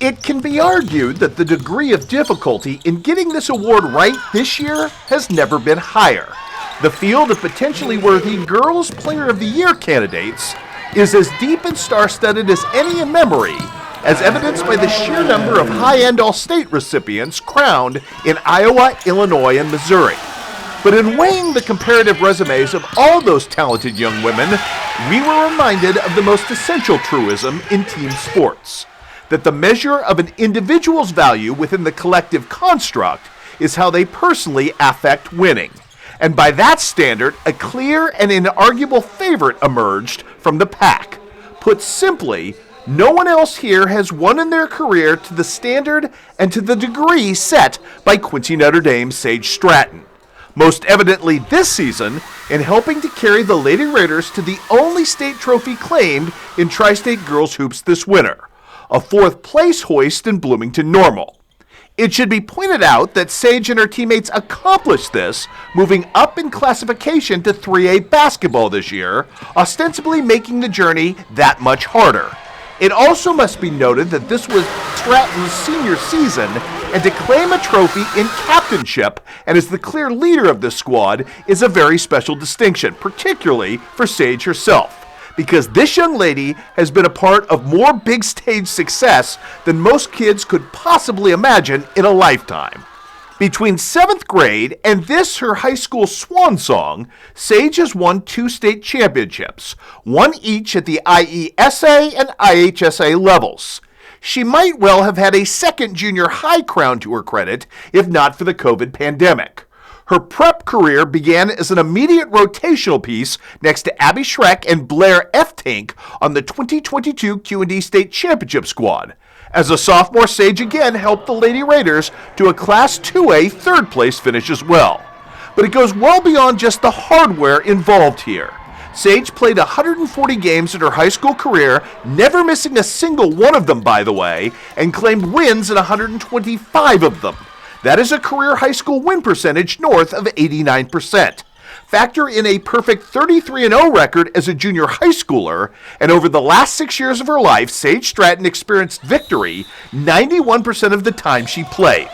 It can be argued that the degree of difficulty in getting this award right this year has never been higher. The field of potentially worthy Girls Player of the Year candidates is as deep and star-studded as any in memory, as evidenced by the sheer number of high-end All-State recipients crowned in Iowa, Illinois, and Missouri. But in weighing the comparative resumes of all those talented young women, we were reminded of the most essential truism in team sports, that the measure of an individual's value within the collective construct is how they personally affect winning. And by that standard, a clear and inarguable favorite emerged from the pack. Put simply, no one else here has won in their career to the standard and to the degree set by Quincy Notre Dame's Sage Stratton. Most evidently this season, in helping to carry the Lady Raiders to the only state trophy claimed in Tri-State Girls Hoops this winter, a fourth-place hoist in Bloomington Normal. It should be pointed out that Sage and her teammates accomplished this, moving up in classification to 3A basketball this year, ostensibly making the journey that much harder. It also must be noted that this was Stratton's senior season, and to claim a trophy in captainship and as the clear leader of this squad is a very special distinction, particularly for Sage herself, because this young lady has been a part of more big stage success than most kids could possibly imagine in a lifetime. Between 7th grade and this, her high school swan song, Sage has won 2 state championships, one each at the IESA and IHSA levels. She might well have had a second junior high crown to her credit, if not for the COVID pandemic. Her prep career began as an immediate rotational piece next to Abby Schreck and Blair F. Tank on the 2022 Q&D State Championship squad. As a sophomore, Sage again helped the Lady Raiders to a Class 2A third-place finish as well. But it goes well beyond just the hardware involved here. Sage played 140 games in her high school career, never missing a single one of them, by the way, and claimed wins in 125 of them. That is a career high school win percentage north of 89%. Factor in a perfect 33-0 record as a junior high schooler, and over the last 6 years of her life, Sage Stratton experienced victory 91% of the time she played.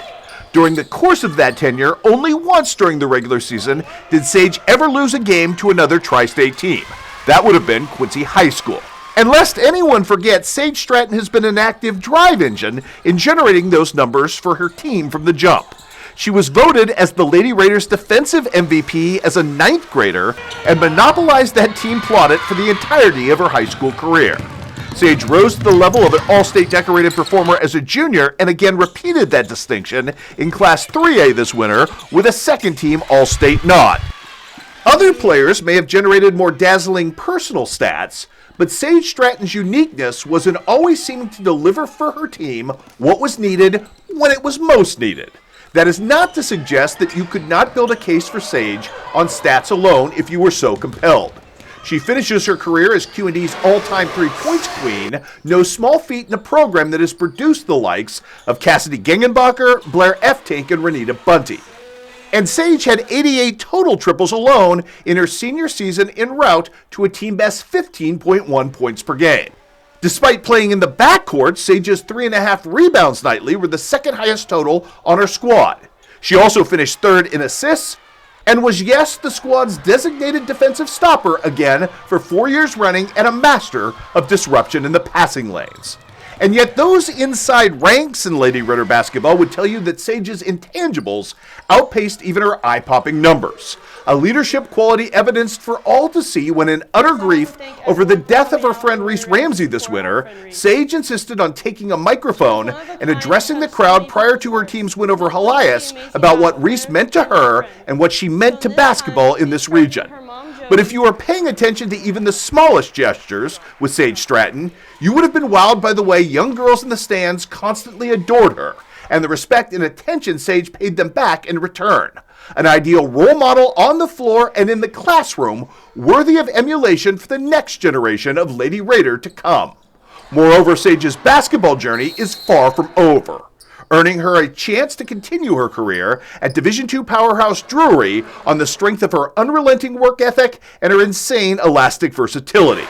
During the course of that tenure, only once during the regular season did Sage ever lose a game to another tri-state team. That would have been Quincy High School. And lest anyone forget, Sage Stratton has been an active drive engine in generating those numbers for her team from the jump. She was voted as the Lady Raiders defensive MVP as a 9th grader and monopolized that team plaudit for the entirety of her high school career. Sage rose to the level of an all-state decorated performer as a junior and again repeated that distinction in Class 3A this winter with a second-team all-state nod. Other players may have generated more dazzling personal stats, but Sage Stratton's uniqueness was in always seeming to deliver for her team what was needed when it was most needed. That is not to suggest that you could not build a case for Sage on stats alone if you were so compelled. She finishes her career as Q&D's all-time three-points queen, no small feat in a program that has produced the likes of Cassidy Gengenbacher, Blair F. Tank, and Renita Bunty. And Sage had 88 total triples alone in her senior season en route to a team-best 15.1 points per game. Despite playing in the backcourt, Sage's 3.5 rebounds nightly were the second highest total on her squad. She also finished 3rd in assists and was, yes, the squad's designated defensive stopper again for 4 years running and a master of disruption in the passing lanes. And yet those inside ranks in Lady Raider basketball would tell you that Sage's intangibles outpaced even her eye-popping numbers. A leadership quality evidenced for all to see when in utter grief over the death of her friend Reese Ramsey this winter, Sage insisted on taking a microphone and addressing the crowd prior to her team's win over Helias about what Reese meant to her and what she meant to basketball in this region. But if you are paying attention to even the smallest gestures with Sage Stratton, you would have been wowed by the way young girls in the stands constantly adored her, and the respect and attention Sage paid them back in return. An ideal role model on the floor and in the classroom, worthy of emulation for the next generation of Lady Raider to come. Moreover, Sage's basketball journey is far from over, earning her a chance to continue her career at Division II powerhouse Drury on the strength of her unrelenting work ethic and her insane elastic versatility.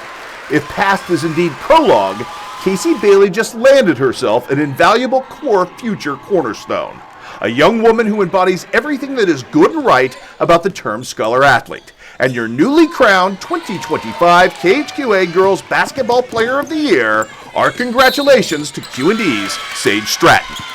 If past is indeed prologue, Casey Bailey just landed herself an invaluable core future cornerstone. A young woman who embodies everything that is good and right about the term scholar athlete. And your newly crowned 2025 KHQA Girls Basketball Player of the Year, our congratulations to Q&D's Sage Stratton.